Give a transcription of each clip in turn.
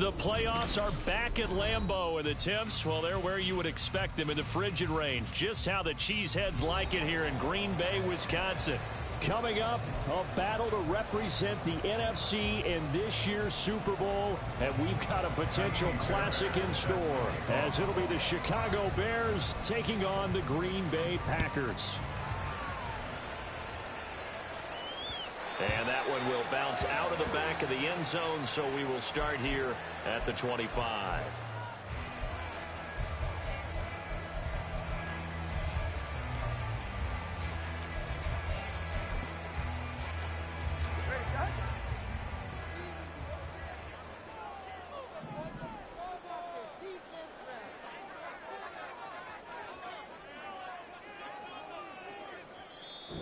The playoffs are back at Lambeau, and the temps, well, they're where you would expect them in the frigid range. Just how the Cheeseheads like it here in Green Bay, Wisconsin. Coming up, a battle to represent the NFC in this year's Super Bowl, and we've got a potential classic in store, as it'll be the Chicago Bears taking on the Green Bay Packers. And that one will bounce out of the back of the end zone, so we will start here at the 25.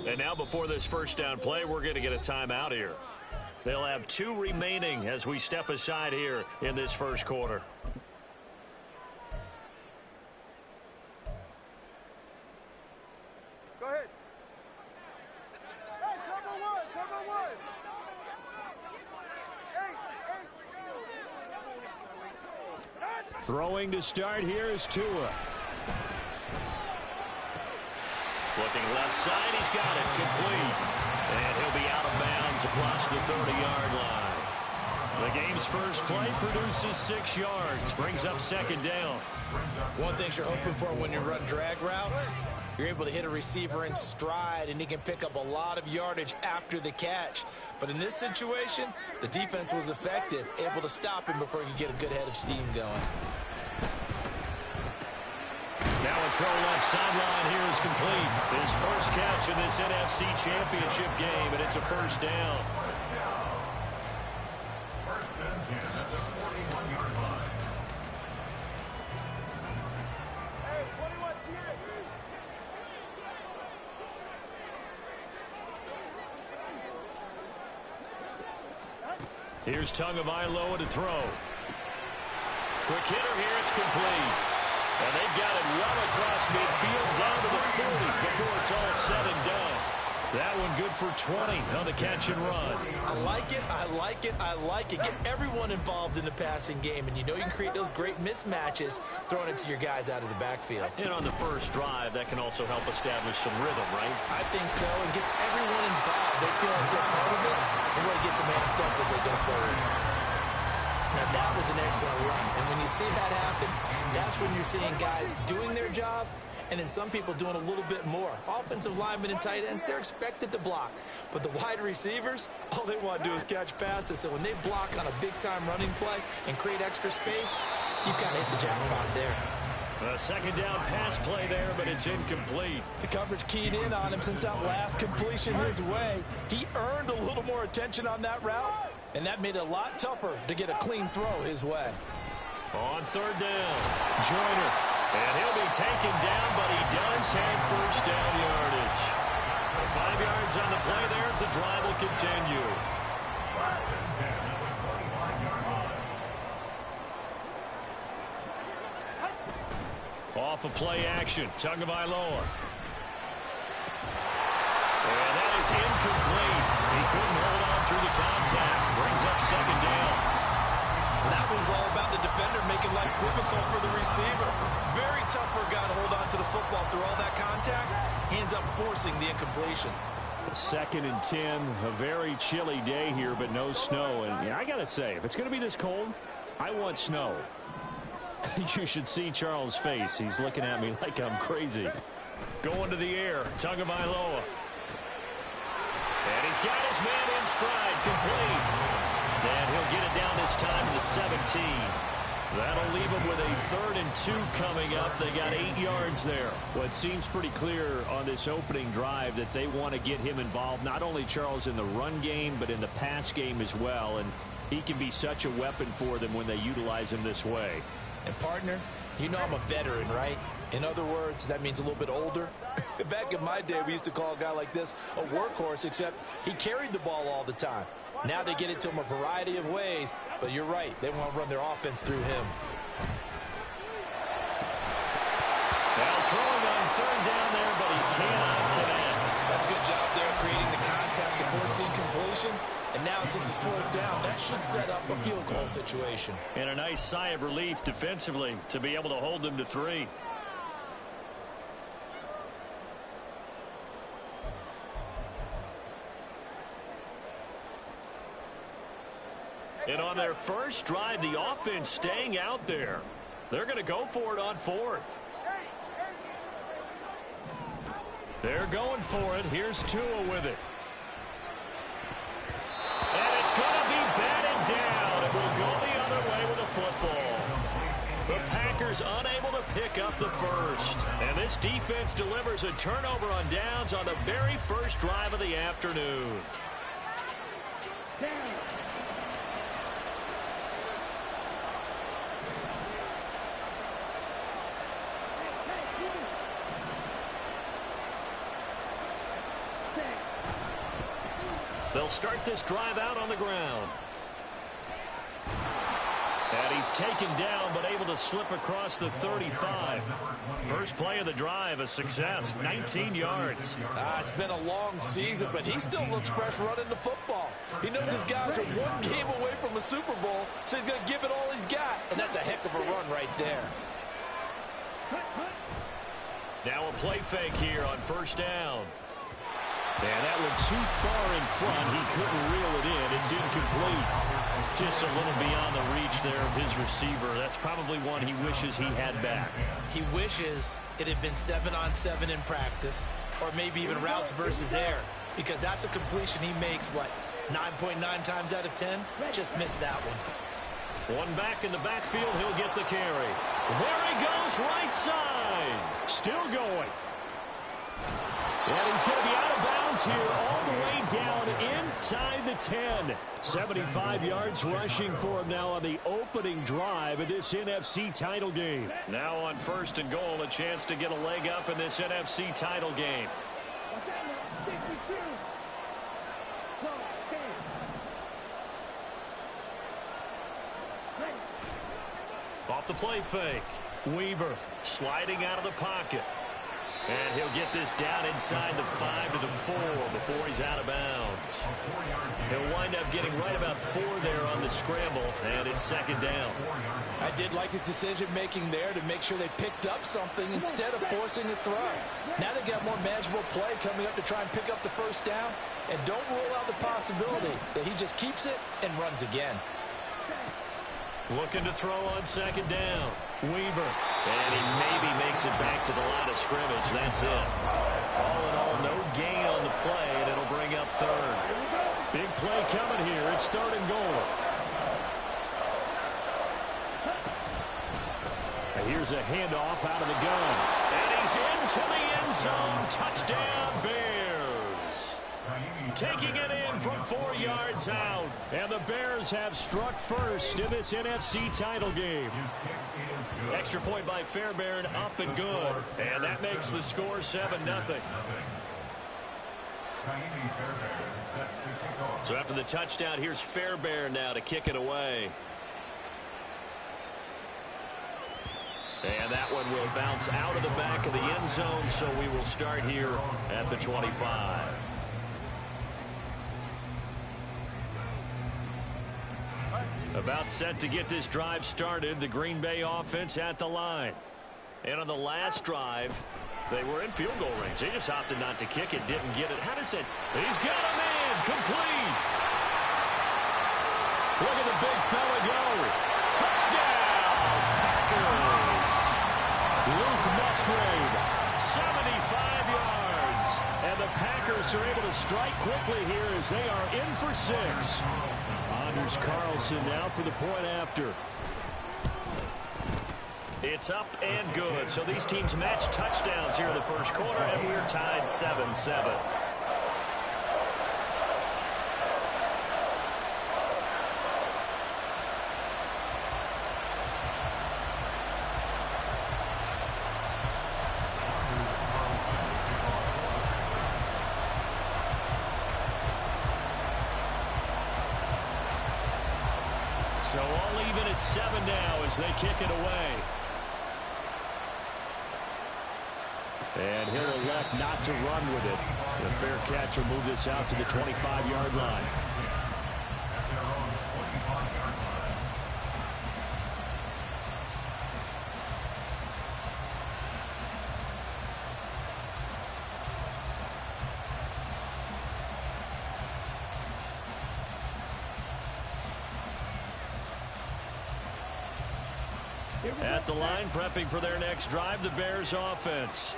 And now before this first down play, we're going to get a timeout here. They'll have 2 remaining as we step aside here in this first quarter. Go ahead. Hey, cover one, cover one. Hey. Throwing to start here is Tua. Looking left side, he's got it, complete. And he'll be out of bounds across the 30-yard line. The game's first play produces 6 yards, brings up second down. One thing you're hoping for when you run drag routes, you're able to hit a receiver in stride, and he can pick up a lot of yardage after the catch. But in this situation, the defense was effective, able to stop him before he could get a good head of steam going. Now a throw left sideline here is complete. His first catch in this NFC Championship game, and it's a first down. First and 10 at the 41-yard line. Hey, 21, Here's Tagovailoa to throw. Quick hitter here, it's complete. And they've got it run across midfield down to the 40 before it's all said and done. That one good for 20 on the catch and run. I like it, I like it, I like it. Get everyone involved in the passing game, and you know you can create those great mismatches throwing it to your guys out of the backfield. And on the first drive, that can also help establish some rhythm, right? I think so, and gets everyone involved. They feel like they're part of it, and really gets them amped up as they go forward. Now, that was an excellent run, and when you see that happen, that's when you're seeing guys doing their job, and then some people doing a little bit more. Offensive linemen and tight ends, they're expected to block. But the wide receivers, all they want to do is catch passes. So when they block on a big-time running play and create extra space, you've kind of hit the jackpot there. A second down pass play there, but it's incomplete. The coverage keyed in on him since that last completion his way. He earned a little more attention on that route, and that made it a lot tougher to get a clean throw his way. On third down, Joyner. And he'll be taken down, but he does have first down yardage. 5 yards on the play there. It's a drive will continue. First and 10 at the 45-yard line. Off of play action, Tagovailoa. And that is incomplete. He couldn't hold on through the contact. Brings up second down. That was all about the defender making life difficult for the receiver. Very tough for a guy to hold on to the football through all that contact. He ends up forcing the incompletion. Second and 10, a very chilly day here, but no snow. And I got to say, if it's going to be this cold, I want snow. You should see Charles' face. He's looking at me like I'm crazy. Going to the air, Tagovailoa. And he's got his man in stride, complete. And he'll get it down this time to the 17. That'll leave him with a 3rd and 2 coming up. They got 8 yards there. Well, it seems pretty clear on this opening drive that they want to get him involved, not only Charles in the run game, but in the pass game as well. And he can be such a weapon for them when they utilize him this way. And partner, you know I'm a veteran, right? In other words, that means a little bit older. Back in my day, we used to call a guy like this a workhorse, except he carried the ball all the time. Now they get it to him a variety of ways, but you're right. They want to run their offense through him. Well, throwing on third down there, but he cannot connect. That's a good job there creating the contact to force the incompletion. And now since it's 4th down, that should set up a field goal situation. And a nice sigh of relief defensively to be able to hold them to 3. And on their first drive, the offense staying out there. They're going to go for it on 4th. They're going for it. Here's Tua with it. And it's going to be batted down. It will go the other way with the football. The Packers unable to pick up the first. And this defense delivers a turnover on downs on the very first drive of the afternoon. They'll start this drive out on the ground. And he's taken down, but able to slip across the 35. First play of the drive, a success, 19 yards. It's been a long season, but he still looks fresh running the football. He knows his guys are one game away from a Super Bowl, so he's going to give it all he's got. And that's a heck of a run right there. Now a play fake here on first down. And that went too far in front. He couldn't reel it in. It's incomplete. Just a little beyond the reach there of his receiver. That's probably one he wishes he had back. He wishes it had been 7-on-7 in practice, or maybe even routes versus air, because that's a completion he makes, 9.9 times out of 10? Just missed that one. One back in the backfield. He'll get the carry. There he goes, right side. Still going. And he's going to be out of bounds here all the way down inside the 10. 75 yards rushing for him now on the opening drive of this NFC title game. Now on first and goal, a chance to get a leg up in this NFC title game. Off the play fake. Weaver sliding out of the pocket. And he'll get this down inside the 5 to the 4 before he's out of bounds. He'll wind up getting right about 4 there on the scramble, and it's second down. I did like his decision-making there to make sure they picked up something instead of forcing the throw. Now they got more manageable play coming up to try and pick up the first down, and don't rule out the possibility that he just keeps it and runs again. Looking to throw on second down. Weaver. And he maybe makes it back to the line of scrimmage. That's it. All in all, no gain on the play, and it'll bring up third. Big play coming here. It's third and goal. And here's a handoff out of the gun. And he's into the end zone. Touchdown, Bears. Taking it in from 4 yards out. And the Bears have struck first in this NFC title game. Extra point by Fairbairn, up and good. And that makes the score 7-0. So after the touchdown, here's Fairbairn now to kick it away. And that one will bounce out of the back of the end zone, so we will start here at the 25. About set to get this drive started, the Green Bay offense at the line. And on the last drive, they were in field goal range. They just opted not to kick it, didn't get it. How does it? He's got a man, complete. Look at the big fella go. Touchdown, Packers. Luke Musgrave, 75 yards. And the Packers are able to strike quickly here as they are in for 6. Anders Carlson now for the point after. It's up and good. So these teams match touchdowns here in the first quarter, and we're tied 7-7. So all even at 7 now as they kick it away. And he'll elect not to run with it. The fair catch will move this out to the 25-yard line. At the line, prepping for their next drive, the Bears offense.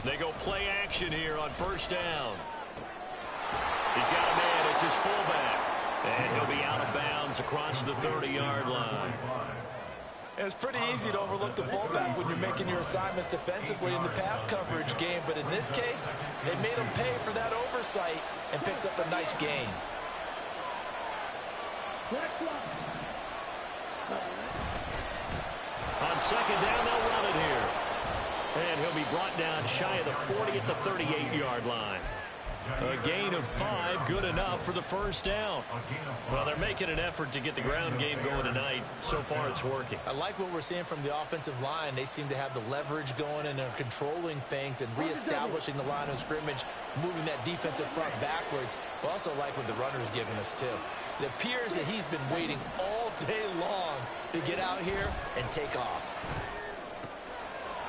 They go play action here on first down. He's got a man. It's his fullback. And he'll be out of bounds across the 30-yard line. It's pretty easy to overlook the fullback when you're making your assignments defensively in the pass coverage game. But in this case, they made him pay for that oversight and picks up a nice gain. On second down, they'll run it here. And he'll be brought down shy of the 40 at the 38-yard line. A gain of 5, good enough for the first down. Well, they're making an effort to get the ground game going tonight. So far, it's working. I like what we're seeing from the offensive line. They seem to have the leverage going, and they're controlling things and reestablishing the line of scrimmage, moving that defensive front backwards. But also like what the runner's giving us, too. It appears that he's been waiting all day long to get out here and take off.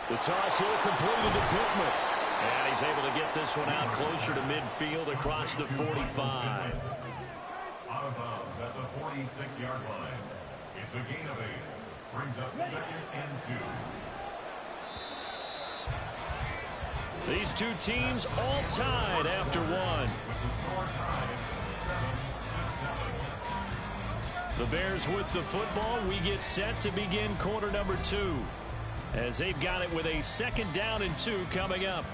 The toss here completed to Pittman. And he's able to get this one out closer to midfield across the 45. Out of bounds at the 46-yard line. It's a gain of 8. Brings up 2nd and 2. These two teams all tied after one. With the score tied 7-7. The Bears with the football. We get set to begin quarter number 2. As they've got it with a 2nd down and 2 coming up.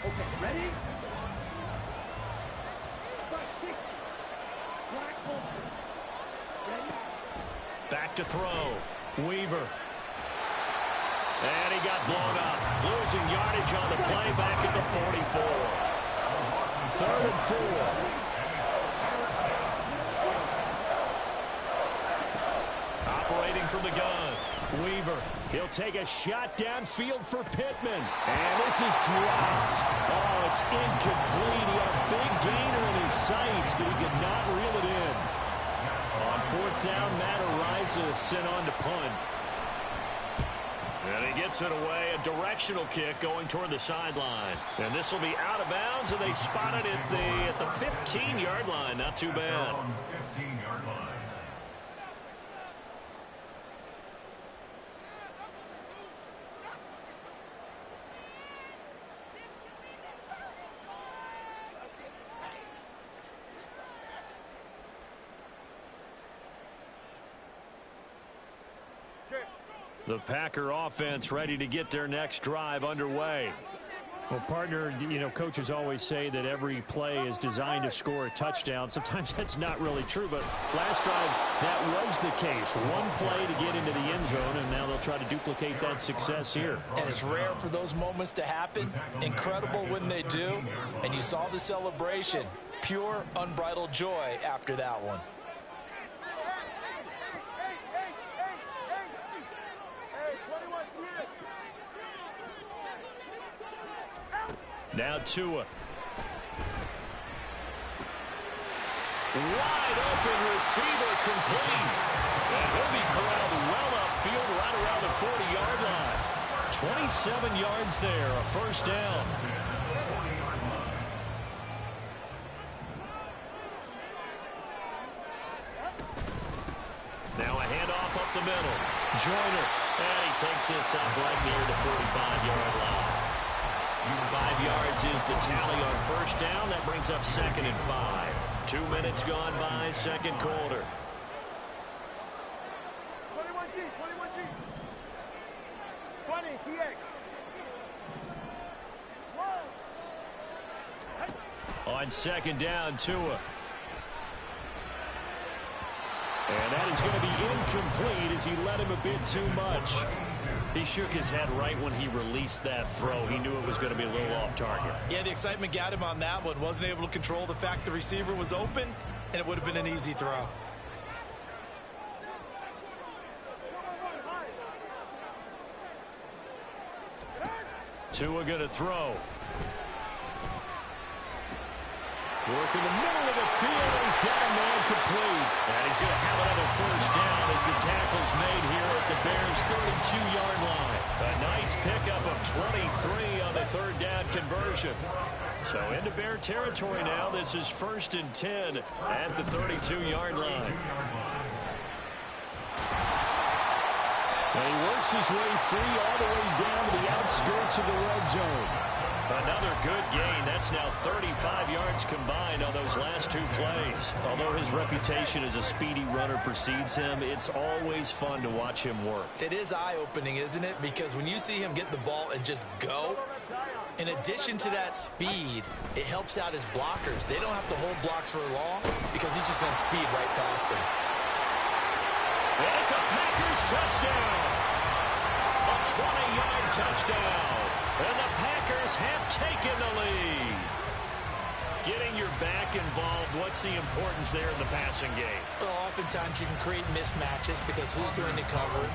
Okay, ready? Back to throw. Weaver. And he got blown up. Losing yardage on the play back at the 44. 3rd and 4. Operating from the gun. Weaver. He'll take a shot downfield for Pittman. And this is dropped. Oh, it's incomplete. He had a big gainer in his sights, but he could not reel it in. On 4th down, Matt Ariza sent on to punt. And he gets it away. A directional kick going toward the sideline. And this will be out of bounds, and they spotted it at the 15-yard line. Not too bad. 15-yard line. The Packer offense ready to get their next drive underway. Well, partner, you know, coaches always say that every play is designed to score a touchdown. Sometimes that's not really true, but last drive, that was the case. One play to get into the end zone, and now they'll try to duplicate that success here. And it's rare for those moments to happen. Incredible when they do. And you saw the celebration. Pure, unbridled joy after that one. Now Tua. Wide open receiver complete. And he'll be corralled well upfield right around the 40-yard line. 27 yards there, a first down. Now a handoff up the middle. Joyner. And he takes this up right near the 45-yard line. 5 yards is the tally on first down. That brings up 2nd and 5. 2 minutes gone by, second quarter. 21G, 21G. 20, TX. On second down, Tua. And that is going to be incomplete as he let him a bit too much. He shook his head right when he released that throw. He knew it was going to be a little off target. Yeah, the excitement got him on that one. Wasn't able to control the fact the receiver was open, and it would have been an easy throw. Tua going to throw. Working the middle of the field, and he's got a man complete. And he's going to have another first down as the tackle's made here at the Bears' 32-yard line. A nice pickup of 23 on the third down conversion. So into Bear territory now. This is 1st and 10 at the 32-yard line. And he works his way free all the way down to the outskirts of the red zone. Another good gain. That's now 35 yards combined on those last 2 plays. Although his reputation as a speedy runner precedes him, it's always fun to watch him work. It is eye-opening, isn't it? Because when you see him get the ball and just go, in addition to that speed, it helps out his blockers. They don't have to hold blocks for long because he's just going to speed right past them. And it's a Packers touchdown. A 20-yard touchdown. And the Packers have taken the lead. Getting your back involved, what's the importance there in the passing game? Well, oftentimes you can create mismatches because who's going to cover?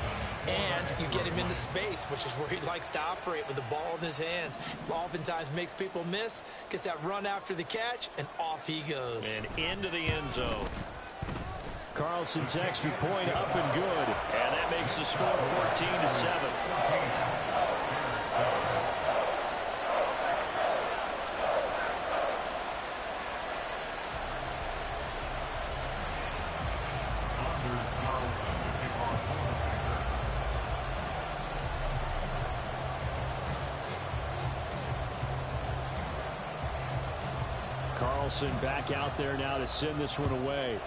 And you get him into space, which is where he likes to operate with the ball in his hands. Oftentimes makes people miss, gets that run after the catch, and off he goes. And into the end zone. Carlson's extra point up and good. And that makes the score 14-7. Carlson back out there now to send this one away.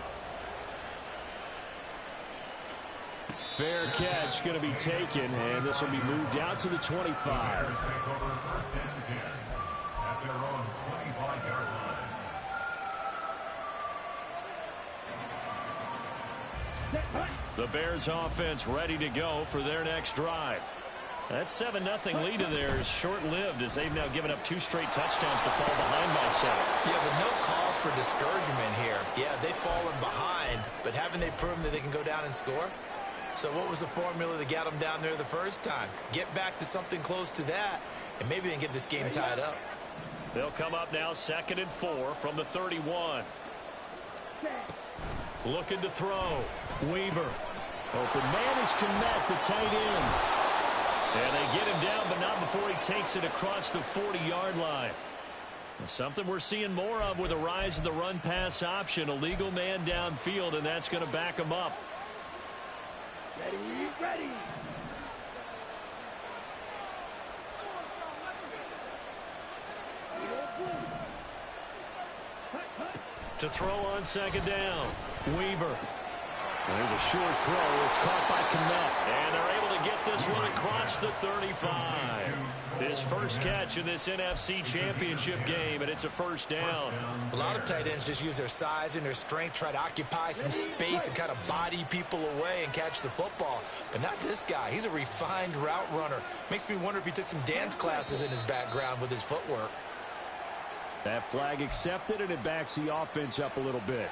Fair catch going to be taken, and this will be moved out to the 25. The Bears offense ready to go for their next drive. That 7-0 lead of theirs short-lived as they've now given up 2 straight touchdowns to fall behind by 7. Yeah, but no cause for discouragement here. Yeah, they've fallen behind, but haven't they proven that they can go down and score? So what was the formula that got them down there the first time? Get back to something close to that, and maybe they can get this game tied up. They'll come up now 2nd and 4 from the 31. Looking to throw. Weaver. Open man is Kmet, the tight end. And they get him down, but not before he takes it across the 40-yard line. Something we're seeing more of with the rise of the run-pass option. A legal man downfield, and that's going to back him up. Ready, ready. To throw on 2nd down. Weaver. There's a short throw. It's caught by Kmet. And they're able to get this one across the 35. His first catch in this NFC Championship game, and it's a first down. A lot of tight ends just use their size and their strength, try to occupy some space and kind of body people away and catch the football. But not this guy. He's a refined route runner. Makes me wonder if he took some dance classes in his background with his footwork. That flag accepted, and it backs the offense up a little bit.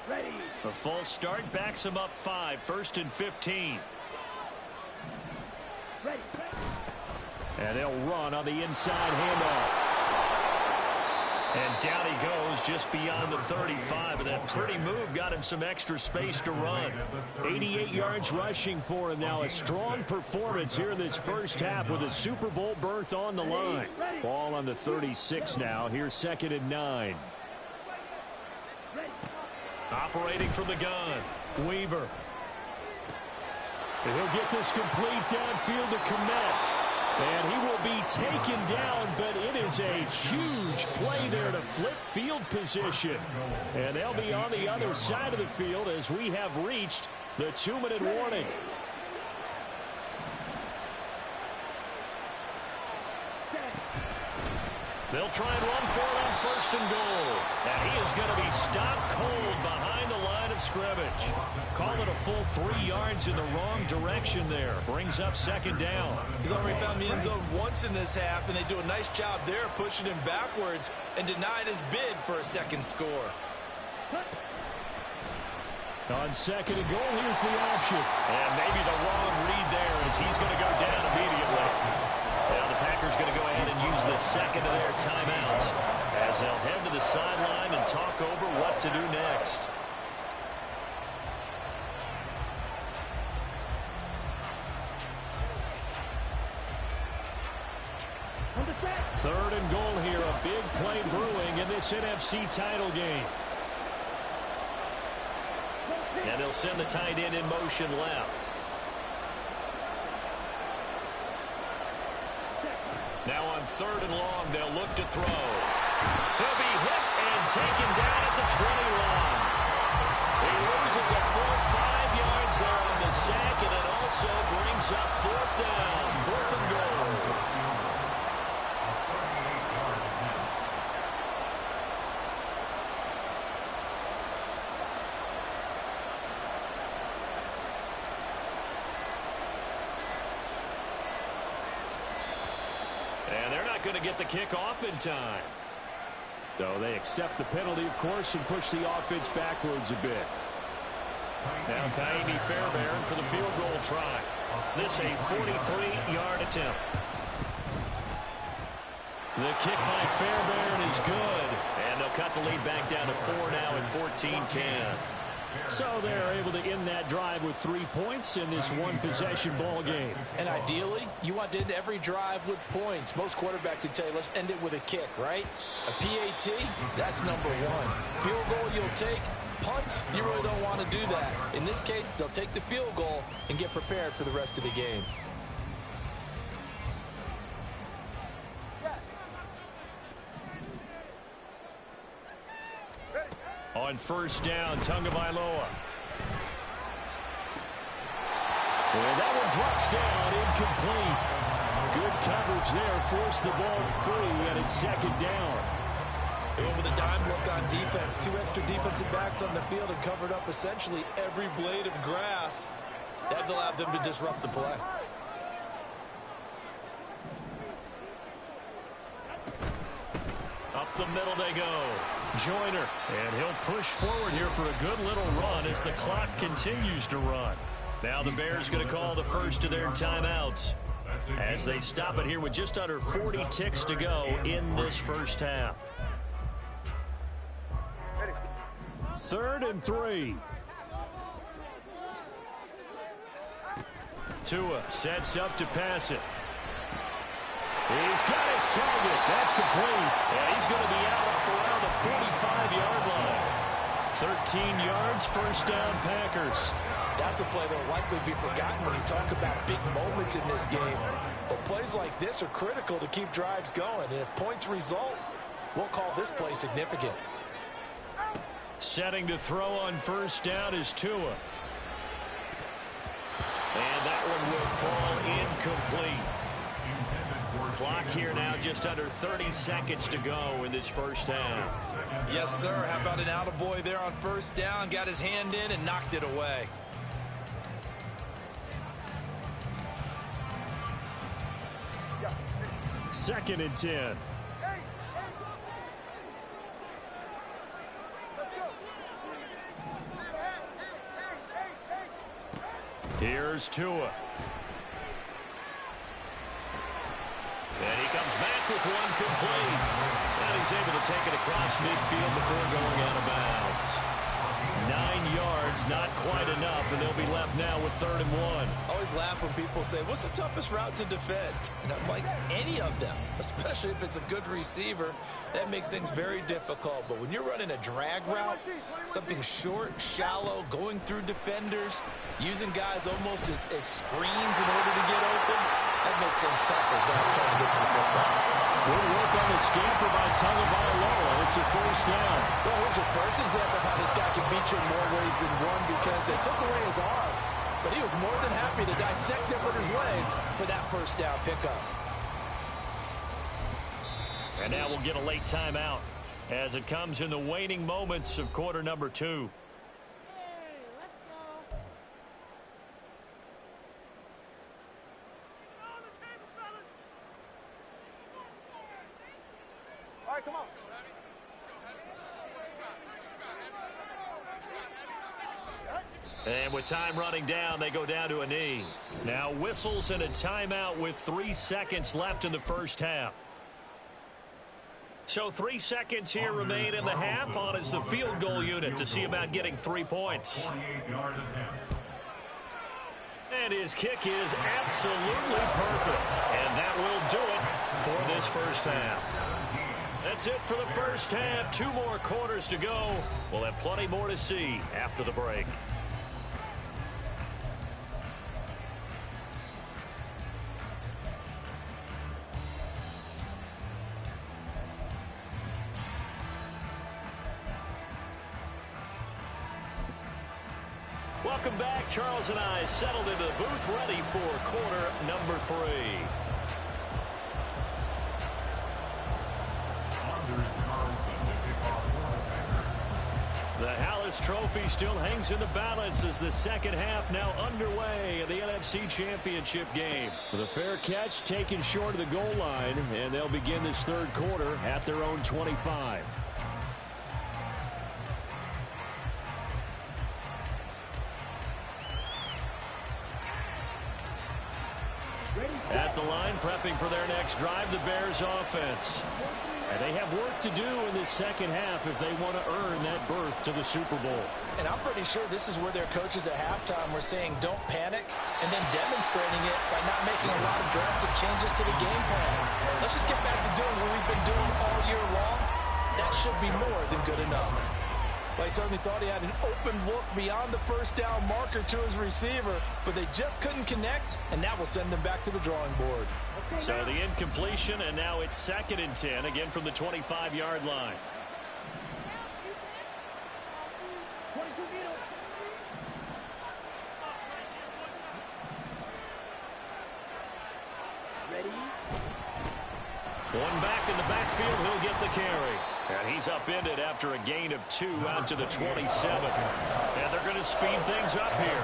Ready. A false start backs him up 5, 1st and 15. Ready. And they'll run on the inside handoff. And down he goes just beyond the 35. And that pretty move got him some extra space to run. 88 yards rushing for him now. A strong performance here in this first half with a Super Bowl berth on the line. Ball on the 36 now. Here's 2nd and 9. Operating from the gun. Weaver. And he'll get this complete downfield to Kmet. And he will be taken down, but it is a huge play there to flip field position. And they'll be on the other side of the field as we have reached the 2-minute warning. They'll try and run for it on 1st and goal. And he is going to be stopped cold behind the line of scrimmage. Call it a full 3 yards in the wrong direction there. Brings up 2nd down. He's already found the end zone once in this half, and they do a nice job there pushing him backwards and denied his bid for a second score. On second and goal, here's the option. And maybe the wrong read there as he's going to go down immediately. Now the Packers going to go ahead and use the second of their timeouts as they'll head to the sideline and talk over what to do next. Third and goal here, a big play brewing in this NFC title game. And they'll send the tight end in motion left. Now on third and long, they'll look to throw. He'll be hit and taken down at the 20-line. He loses a full 5 yards there on the sack, and it also brings up fourth down, fourth and goal. Going to get the kick off in time. So they accept the penalty, of course, and push the offense backwards a bit. Now Kaimi Fairbairn for the field goal try. This a 43-yard attempt. The kick by Fairbairn is good. And they'll cut the lead back down to 4 now at 14-10. So they're able to end that drive with 3 points in this one-possession ball game. And ideally, you want to end every drive with points. Most quarterbacks would tell you, let's end it with a kick, right? A PAT, that's number one. Field goal you'll take. Punts, you really don't want to do that. In this case, they'll take the field goal and get prepared for the rest of the game. On first down, Tagovailoa. And that one drops down, incomplete. Good coverage there, forced the ball free, and it's second down. Over the dime look on defense. 2 extra defensive backs on the field and covered up essentially every blade of grass. That allowed them to disrupt the play. Up the middle they go. Joyner. And he'll push forward here for a good little run as the clock continues to run. Now the Bears going to call the first of their timeouts as they stop it here with just under 40 ticks to go in this first half. 3rd and 3. Tua sets up to pass it. He's got his target. That's complete. And he's going to be out up around the 45-yard line. 13 yards, first down, Packers. That's a play that will likely be forgotten when you talk about big moments in this game. But plays like this are critical to keep drives going. And if points result, we'll call this play significant. Setting to throw on first down is Tua. And that one will fall incomplete. Clock here now just under 30 seconds to go in this first half. Yes, sir. How about an attaboy there on first down? Got his hand in and knocked it away. Second and 10. Here's Tua. And he comes back with one complete. And he's able to take it across midfield before going out of bounds. 9 yards, not quite enough, and they'll be left now with 3rd and 1. Always laugh when people say, what's the toughest route to defend? And I'm like, any of them, especially if it's a good receiver, that makes things very difficult. But when you're running a drag route, something short, shallow, going through defenders, using guys almost as screens in order to get open, that makes things tougher, guys trying to get to the football. Good work on the scamper by Tagovailoa. It's a first down. Well, here's your first example of how this guy can beat you in more ways than one because they took away his arm. But he was more than happy to dissect it with his legs for that first down pickup. And now we'll get a late timeout as it comes in the waning moments of quarter number 2. Come on. And with time running down, they go down to a knee. Now whistles and a timeout with 3 seconds left in the first half. So 3 seconds here remain in the half. On is the field goal unit to see about getting 3 points. And his kick is absolutely perfect. And that will do it for this first half. That's it for the first half. 2 more quarters to go. We'll have plenty more to see after the break. Welcome back. Charles and I settled into the booth, ready for quarter number 3. The Hallis Trophy still hangs in the balance as the second half now underway in the NFC Championship game. With a fair catch taken short of the goal line, and they'll begin this third quarter at their own 25. At the line, prepping for their next drive, the Bears offense. And they have work to do in this second half if they want to earn that berth to the Super Bowl. And I'm pretty sure this is where their coaches at halftime were saying don't panic, and then demonstrating it by not making a lot of drastic changes to the game plan. Let's just get back to doing what we've been doing all year long. That should be more than good enough. Well, he certainly thought he had an open look beyond the first down marker to his receiver, but they just couldn't connect, and that will send them back to the drawing board. So the incompletion, and now it's 2nd and 10, again from the 25-yard line. Ready? One back in the backfield, he'll get the carry. And he's upended after a gain of 2 out to the 27. And they're going to speed things up here.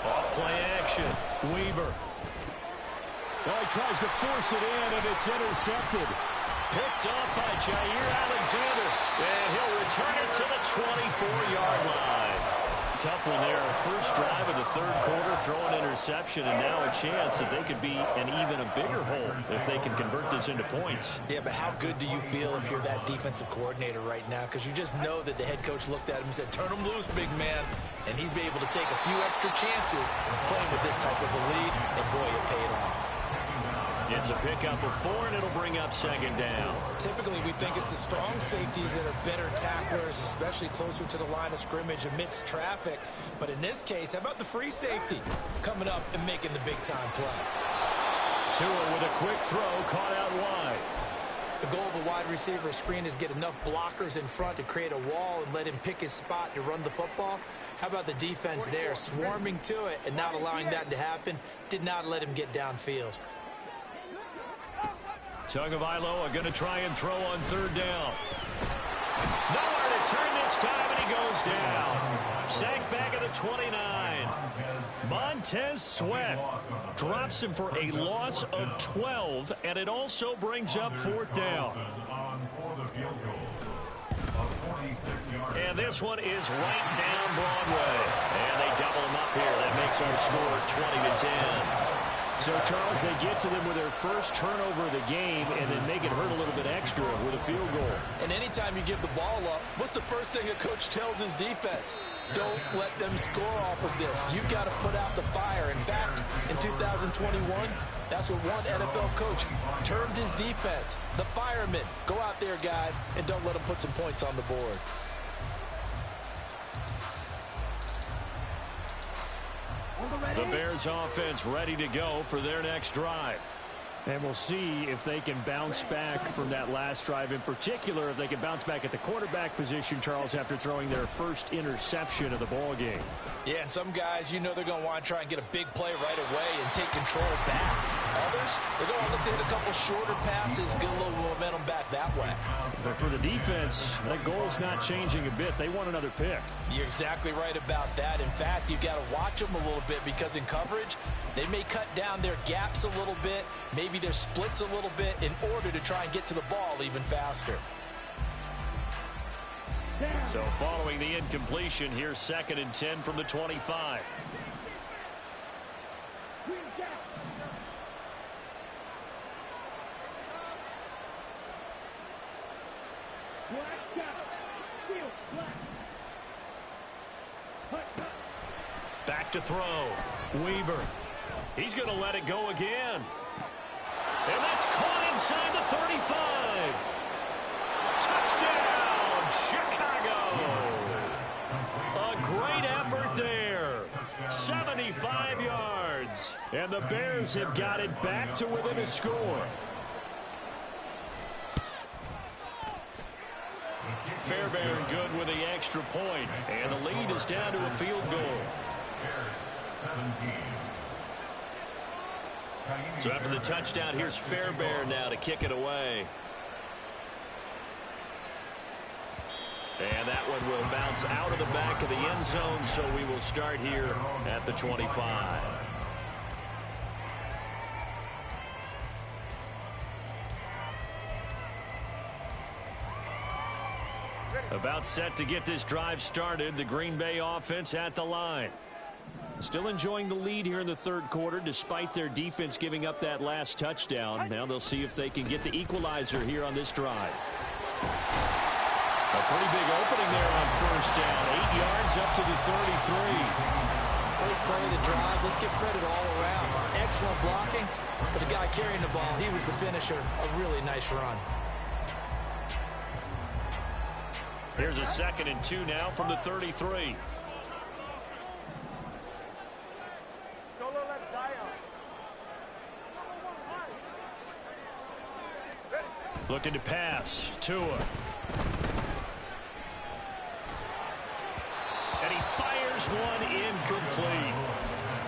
Off play action. Weaver. Well, he tries to force it in, and it's intercepted. Picked up by Jair Alexander. And he'll return it to the 24-yard line. Tough one there. First drive of the third quarter, throw an interception, and now a chance that they could be in even a bigger hole if they can convert this into points. Yeah, but how good do you feel if you're that defensive coordinator right now? Because you just know that the head coach looked at him and said, turn him loose, big man. And he'd be able to take a few extra chances playing with this type of a lead, and boy, it paid off. It's a pickup of 4, and it'll bring up 2nd down. Typically, we think it's the strong safeties that are better tacklers, especially closer to the line of scrimmage amidst traffic. But in this case, how about the free safety coming up and making the big-time play? Tua with a quick throw, caught out wide. The goal of a wide receiver screen is get enough blockers in front to create a wall and let him pick his spot to run the football. How about the defense there, swarming to it and not allowing that to happen? Did not let him get downfield. Tagovailoa going to try and throw on 3rd down. Nowhere to turn this time, and he goes down. Sacked back at the 29. Montez Sweat drops him for a loss of 12, and it also brings up 4th down. And this one is right down Broadway. And they double him up here. That makes our score 20-10. So, Charles, they get to them with their first turnover of the game and then make it hurt a little bit extra with a field goal. And anytime you give the ball up, what's the first thing a coach tells his defense? Don't let them score off of this. You've got to put out the fire. In fact, in 2021, that's what one NFL coach termed his defense. The firemen. Go out there, guys, and don't let them put some points on the board. The Bears offense ready to go for their next drive. And we'll see if they can bounce back from that last drive. In particular, if they can bounce back at the quarterback position, Charles, after throwing their first interception of the ball game. Yeah, and some guys, you know they're going to want to try and get a big play right away and take control back. Others, they're going to look to hit a couple shorter passes, get a little momentum back that way. But for the defense, that goal's not changing a bit. They want another pick. You're exactly right about that. In fact, you've got to watch them a little bit because in coverage, they may cut down their gaps a little bit, maybe their splits a little bit in order to try and get to the ball even faster. So following the incompletion, here's 2nd and 10 from the 25. Back to throw. Weaver. He's going to let it go again. And that's caught inside the 35. Touchdown, Chicago. A great effort there. 75 yards. And the Bears have got it back to within a score. Fairbairn good with the extra point. And the lead is down to a field goal. So after the touchdown, here's Fairbairn now to kick it away. And that one will bounce out of the back of the end zone, so we will start here at the 25. About set to get this drive started, the Green Bay offense at the line. Still enjoying the lead here in the third quarter, despite their defense giving up that last touchdown. Now they'll see if they can get the equalizer here on this drive. A pretty big opening there on first down. 8 yards up to the 33. First play of the drive, let's give credit all around. Excellent blocking, but the guy carrying the ball, he was the finisher. A really nice run. Here's a 2nd and 2 now from the 33. Looking to pass. Tua. And he fires one incomplete.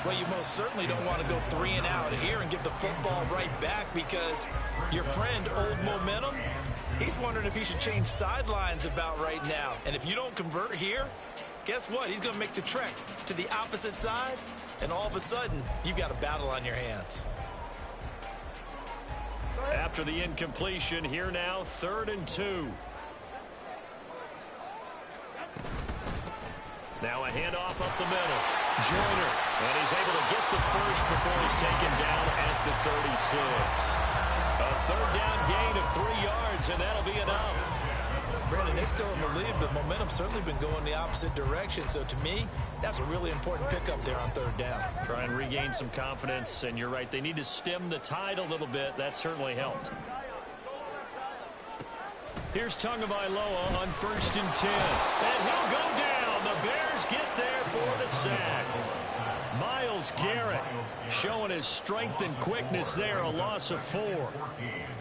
Well, you most certainly don't want to go 3 and out here and give the football right back, because your friend, Old Momentum, he's wondering if he should change sidelines about right now. And if you don't convert here, guess what? He's going to make the trek to the opposite side, and all of a sudden, you've got a battle on your hands. After the incompletion, here now, 3rd and 2. Now a handoff up the middle. Joyner, and he's able to get the first before he's taken down at the 36. A 3rd down gain of 3 yards, and that'll be enough. Brandon, they're still in the lead, but momentum's certainly been going the opposite direction. So to me, that's a really important pickup there on 3rd down. Try and regain some confidence, and you're right. They need to stem the tide a little bit. That certainly helped. Here's Tagovailoa on 1st and 10. And he'll go down. The Bears get there for the sack. Myles Garrett showing his strength and quickness there, a loss of 4.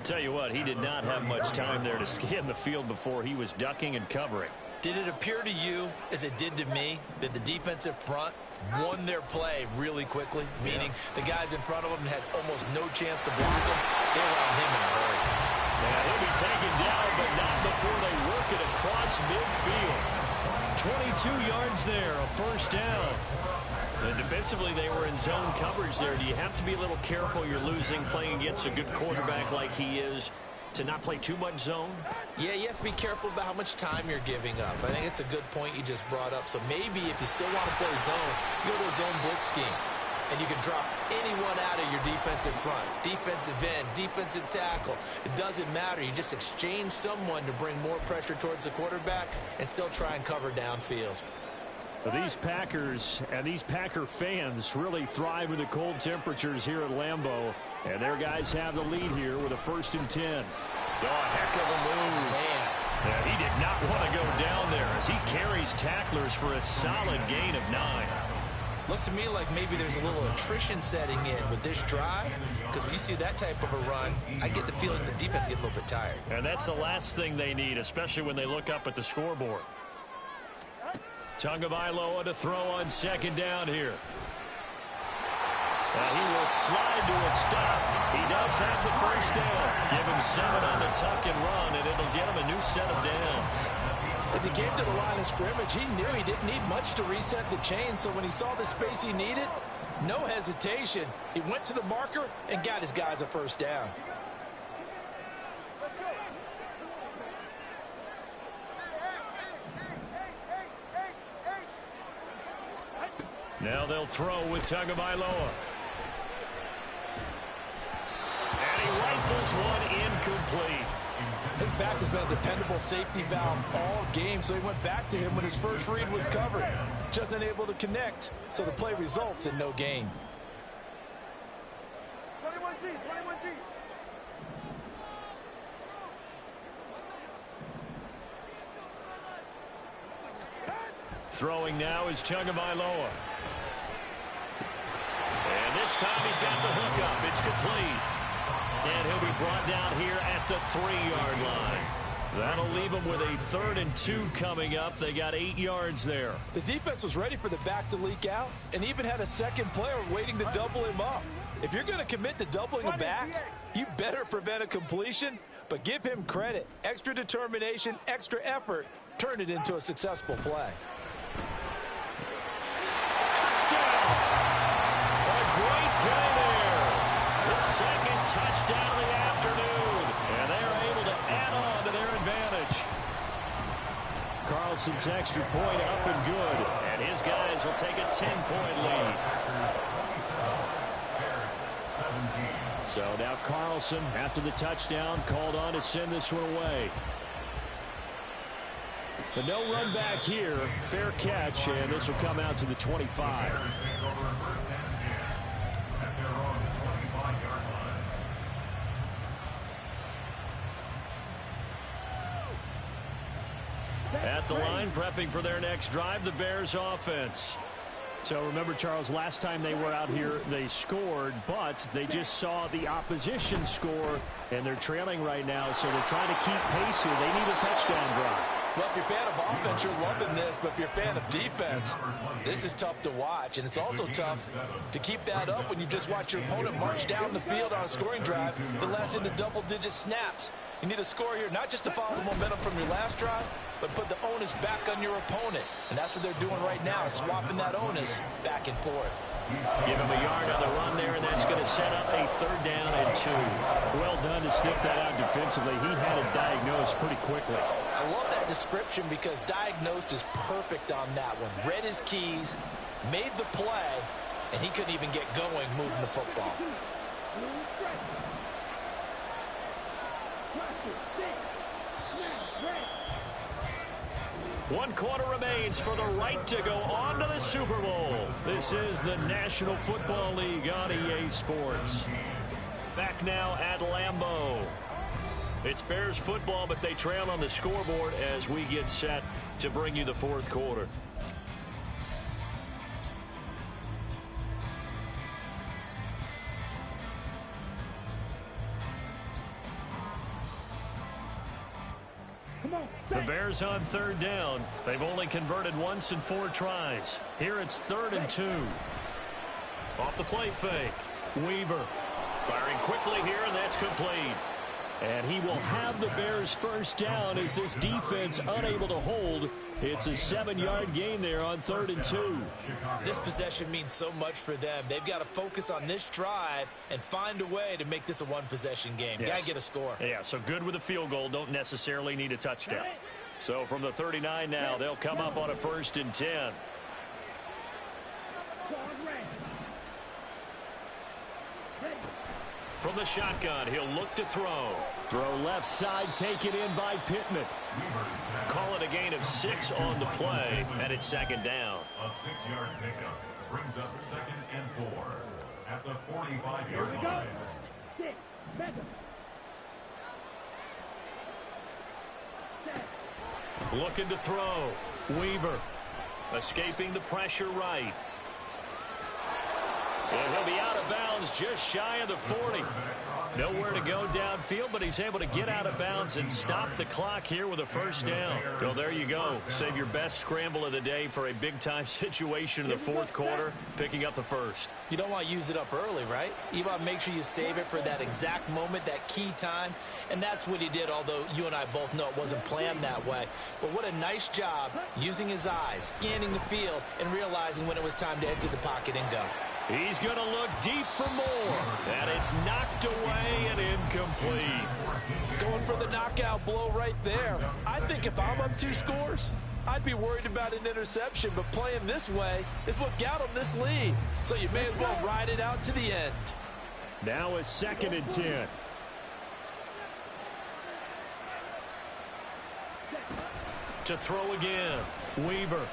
Tell you what, he did not have much time there to scan the field before he was ducking and covering. Did it appear to you, as it did to me, that the defensive front won their play really quickly? Meaning the guys in front of them had almost no chance to block him. They were on him in a hurry. Yeah, he'll be taken down, but not before they work it across midfield. 22 yards there, a 1st down. And defensively, they were in zone coverage there. Do you have to be a little careful? You're losing, playing against a good quarterback like he is, to not play too much zone? Yeah, you have to be careful about how much time you're giving up. I think it's a good point you just brought up. So maybe if you still want to play zone, you go to a zone blitz scheme. And you can drop anyone out of your defensive front. Defensive end, defensive tackle. It doesn't matter. You just exchange someone to bring more pressure towards the quarterback and still try and cover downfield. Well, these Packers and these Packer fans really thrive in the cold temperatures here at Lambeau. And their guys have the lead here with a 1st and 10. Oh, a heck of a move. Man. Yeah, he did not want to go down there as he carries tacklers for a solid gain of 9. Looks to me like maybe there's a little attrition setting in with this drive, because when you see that type of a run, I get the feeling the defense get a little bit tired. And that's the last thing they need, especially when they look up at the scoreboard. Tagovailoa to throw on 2nd down here. He will slide to a stop. He does have the 1st down. Give him 7 on the tuck and run, and it'll get him a new set of downs. As he came to the line of scrimmage, he knew he didn't need much to reset the chain, so when he saw the space he needed, no hesitation. He went to the marker and got his guys a 1st down. Now they'll throw with Tagovailoa. And he rifles one incomplete. His back has been a dependable safety valve all game, so he went back to him when his first read was covered. Just unable to connect, so the play results in no gain. 21G, 21G. Throwing now is Tagovailoa. And this time he's got the hook up. It's complete. And he'll be brought down here at the 3-yard line. That'll leave him with a 3rd and 2 coming up. They got 8 yards there. The defense was ready for the back to leak out and even had a second player waiting to double him up. If you're going to commit to doubling a back, you better prevent a completion, but give him credit. Extra determination, extra effort, turn it into a successful play. Touchdown! A great play there. The second touchdown of the afternoon. And they're able to add on to their advantage. Carlson's extra point up and good. And his guys will take a 10-point lead. So now Carlson, after the touchdown, called on to send this one away. But no run back here. Fair catch, and this will come out to the 25. At the line, prepping for their next drive, the Bears offense. So remember, Charles, last time they were out here, they scored, but they just saw the opposition score, and they're trailing right now, so they're trying to keep pace here. They need a touchdown drive. Well, if you're a fan of offense, you're loving this, but if you're a fan of defense, this is tough to watch, and it's also tough to keep that up when you just watch your opponent march down the field on a scoring drive that lasts into double-digit snaps. You need a score here, not just to follow the momentum from your last drive, but put the onus back on your opponent. And that's what they're doing right now, swapping that onus back and forth. Give him a yard on the run there, and that's going to set up a 3rd down and 2. Well done to sniff that out defensively. He had it diagnosed pretty quickly. I love that description because diagnosed is perfect on that one. Read his keys, made the play, and he couldn't even get going moving the football. One quarter remains for the right to go on to the Super Bowl. This is the National Football League on EA Sports. Back now at Lambeau. It's Bears football, but they trail on the scoreboard as we get set to bring you the 4th quarter. The Bears on 3rd down. They've only converted once in 4 tries. Here it's 3rd and 2. Off the play fake. Weaver firing quickly here, and that's complete. And he will have the Bears' 1st down as this defense unable to hold. It's a 7-yard gain there on 3rd and 2. This possession means so much for them. They've got to focus on this drive and find a way to make this a 1-possession game. Yes. Got to get a score. Yeah, so good with a field goal. Don't necessarily need a touchdown. So from the 39 now, they'll come up on a 1st and 10. From the shotgun, he'll look to throw. Throw left side, taken in by Pittman. Call it a gain of 6 on the play, and it's 2nd down. A 6-yard pickup brings up 2nd and 4 at the 45-yard line. Looking to throw. Weaver escaping the pressure right. And he'll be out of bounds just shy of the 40. Nowhere to go downfield, but he's able to get out of bounds and stop the clock here with a 1st down. So there you go. Save your best scramble of the day for a big-time situation in the 4th quarter, picking up the 1st. You don't want to use it up early, right? You want to make sure you save it for that exact moment, that key time. And that's what he did, although you and I both know it wasn't planned that way. But what a nice job using his eyes, scanning the field, and realizing when it was time to exit the pocket and go. He's going to look deep for more. And it's knocked away and incomplete. Going for the knockout blow right there. I think if I'm up 2 scores, I'd be worried about an interception. But playing this way is what got them this lead. So you may as well ride it out to the end. Now a 2nd and 10. To throw again. Weaver.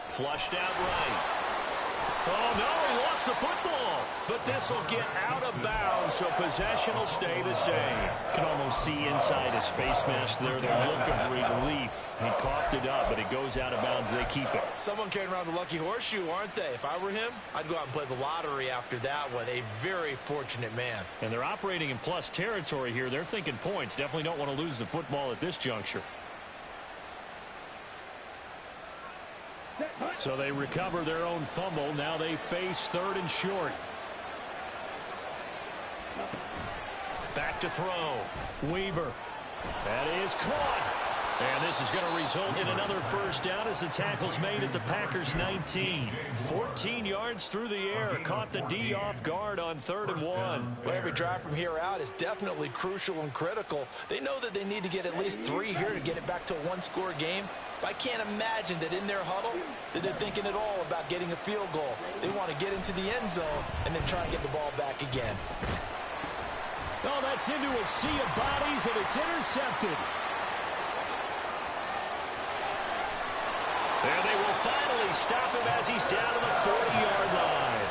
Flushed out right. Oh, no, he lost the football. But this will get out of bounds, so possession will stay the same. Can almost see inside his face mask there the look of relief. He coughed it up, but it goes out of bounds. They keep it. Someone carrying around the lucky horseshoe, aren't they? If I were him, I'd go out and play the lottery after that one. A very fortunate man. And they're operating in plus territory here. They're thinking points. Definitely don't want to lose the football at this juncture. So they recover their own fumble. Now they face 3rd and short. Back to throw. Weaver. That is caught. And this is going to result in another first down as the tackle's made at the Packers' 19. 14 yards through the air. Caught the D off guard on 3rd and 1. Well, every drive from here out is definitely crucial and critical. They know that they need to get at least 3 here to get it back to a 1-score game. But I can't imagine that in their huddle that they're thinking at all about getting a field goal. They want to get into the end zone and then try and get the ball back again. Oh, that's into a sea of bodies, and it's intercepted. And they will finally stop him as he's down to the 40-yard line.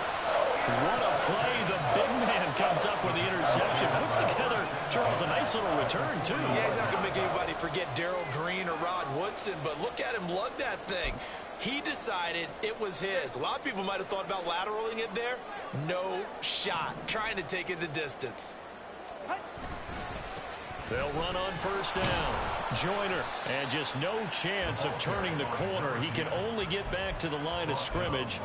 What a play. The big man comes up with the interception. Puts together, Charles, a nice little return, too. Yeah, he's not going to make anybody forget Darrell Green or Rod Woodson, but look at him lug that thing. He decided it was his. A lot of people might have thought about lateraling it there. No shot. Trying to take it the distance. They'll run on first down. Joyner, and just no chance of turning the corner. He can only get back to the line of scrimmage.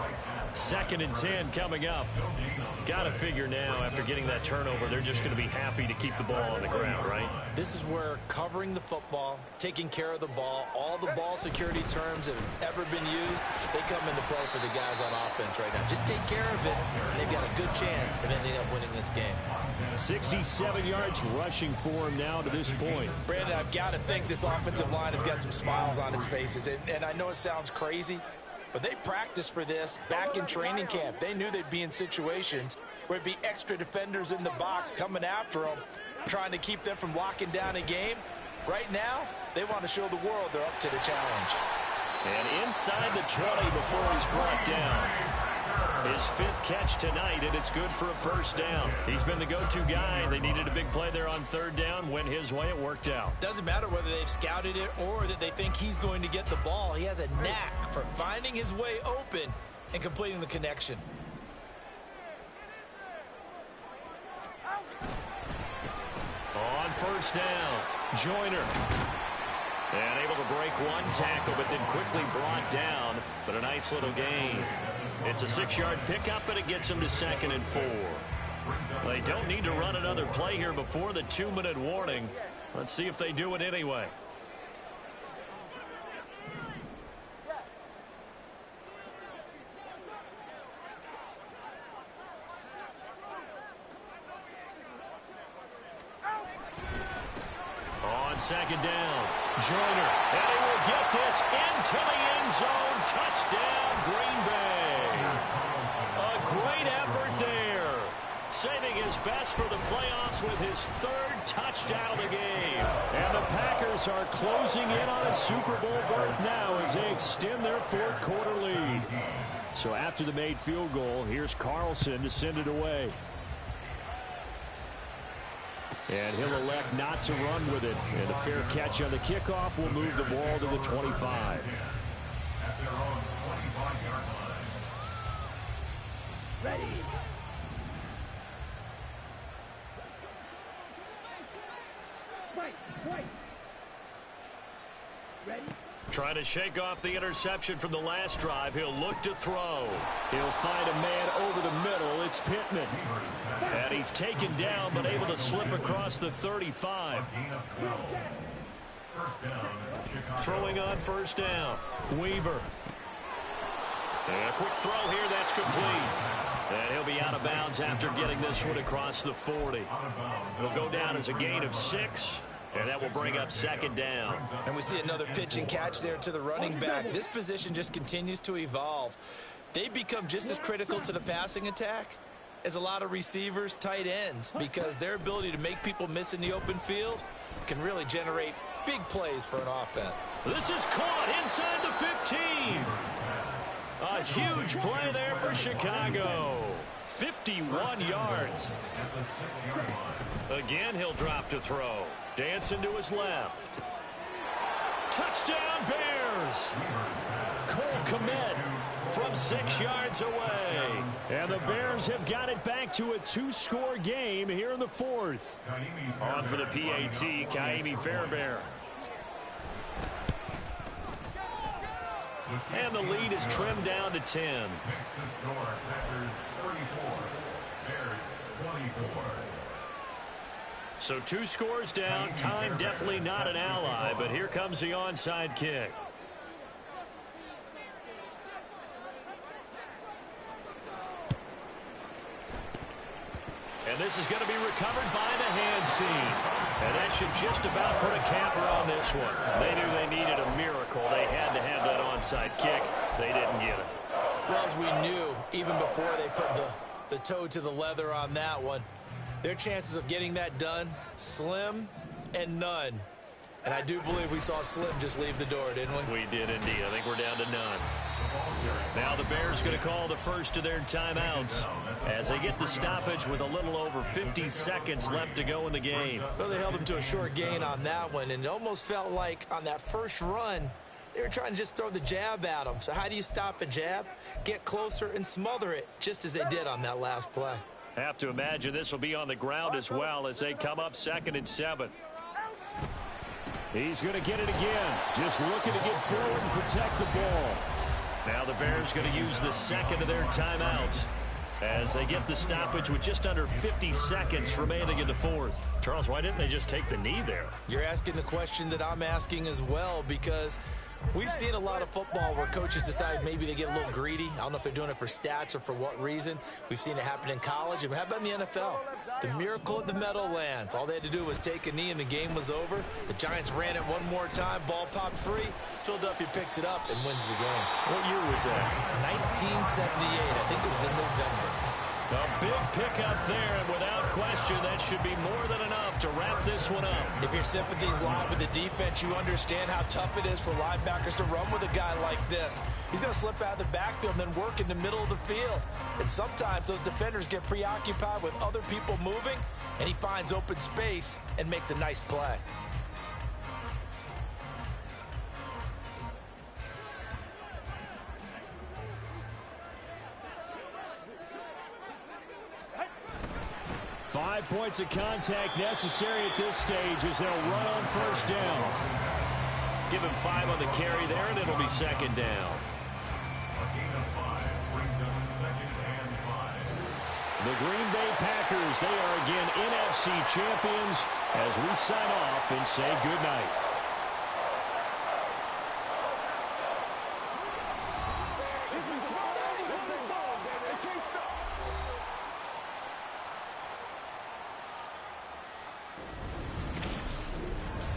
2nd and 10 coming up. Got to figure now, after getting that turnover, they're just going to be happy to keep the ball on the ground, right? This is where covering the football, taking care of the ball, all the ball security terms that have ever been used, they come into play for the guys on offense right now. Just take care of it, and they've got a good chance of ending up winning this game. 67 yards rushing for him now to this point. Brandon, I've got to think this offensive line has got some smiles on its faces. And I know it sounds crazy, but they practiced for this back in training camp. They knew they'd be in situations where it'd be extra defenders in the box coming after them, trying to keep them from locking down a game. Right now, they want to show the world they're up to the challenge. And inside the 20 before he's brought down. His 5th catch tonight, and it's good for a first down. He's been the go-to guy. They needed a big play there on 3rd down. Went his way. It worked out. Doesn't matter whether they've scouted it or that they think he's going to get the ball. He has a knack for finding his way open and completing the connection. On first down, Joyner. And able to break one tackle, but then quickly brought down. But a nice little gain. It's a 6-yard pickup, and it gets him to 2nd and 4. They don't need to run another play here before the 2-minute warning. Let's see if they do it anyway. On 2nd down, Joyner, and he will get this into the end zone. Touchdown, Green Bay. A great effort there. Saving his best for the playoffs with his 3rd touchdown of the game. And the Packers are closing in on a Super Bowl berth now as they extend their 4th quarter lead. So after the made field goal, here's Carlson to send it away. And he'll elect not to run with it. And a fair catch on the kickoff will move the ball to the 25. At their own 25-yard line. Ready. Right. Ready. Trying to shake off the interception from the last drive. He'll look to throw. He'll find a man over the middle. It's Pittman. And he's taken down, but able to slip across the 35. Throwing on first down. Weaver. And a quick throw here. That's complete. And he'll be out of bounds after getting this one across the 40. It'll go down as a gain of 6, and that will bring up second down. And we see another pitch and catch there to the running back. This position just continues to evolve. They become just as critical to the passing attack as a lot of receivers, tight ends, because their ability to make people miss in the open field can really generate big plays for an offense. This is caught inside the 15. A huge play there for Chicago. 51 yards. Again, he'll drop to throw. Dancing to his left. Touchdown, Bears. Cole Kmet from 6 yards away. And the Bears have got it back to a 2-score game here in the 4th. On for the PAT, Kaimi Fairbairn. And the lead is trimmed down to 10. So 2 scores down. Time definitely not an ally, but here comes the onside kick. And this is going to be recovered by the hands team. And that should just about put a capper on this one. They knew they needed a miracle. They had to have that onside kick. They didn't get it. Well, as we knew, even before they put the toe to the leather on that one, their chances of getting that done, slim and none. And I do believe we saw Slim just leave the door, didn't we? We did indeed. I think we're down to none. Now the Bears going to call the first of their timeouts as they get the stoppage with a little over 50 seconds left to go in the game. Well, they held them to a short gain on that one, and it almost felt like on that first run, they were trying to just throw the jab at them. So how do you stop a jab? Get closer and smother it, just as they did on that last play. Have to imagine this will be on the ground as well as they come up 2nd and 7. He's going to get it again. Just looking to get forward and protect the ball. Now the Bears going to use the second of their timeouts as they get the stoppage with just under 50 seconds remaining in the 4th. Charles, why didn't they just take the knee there? You're asking the question that I'm asking as well, because we've seen a lot of football where coaches decide maybe they get a little greedy. I don't know if they're doing it for stats or for what reason. We've seen it happen in college. And how about in the NFL? The miracle at the Meadowlands. All they had to do was take a knee and the game was over. The Giants ran it one more time. Ball popped free. Philadelphia picks it up and wins the game. What year was that? 1978. I think it was in November. A big pickup there, and without question, that should be more than enough to wrap this one up. If your sympathies lie with the defense, you understand how tough it is for linebackers to run with a guy like this. He's going to slip out of the backfield and then work in the middle of the field. And sometimes those defenders get preoccupied with other people moving, and he finds open space and makes a nice play. Five points of contact necessary at this stage as they'll run on first down. Give him 5 on the carry there, and it'll be second down. A gain of 5 brings up 2nd and 5. The Green Bay Packers, they are again NFC champions as we sign off and say goodnight.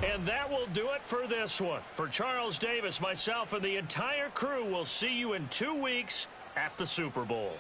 And that will do it for this one. For Charles Davis, myself, and the entire crew, will see you in 2 weeks at the Super Bowl.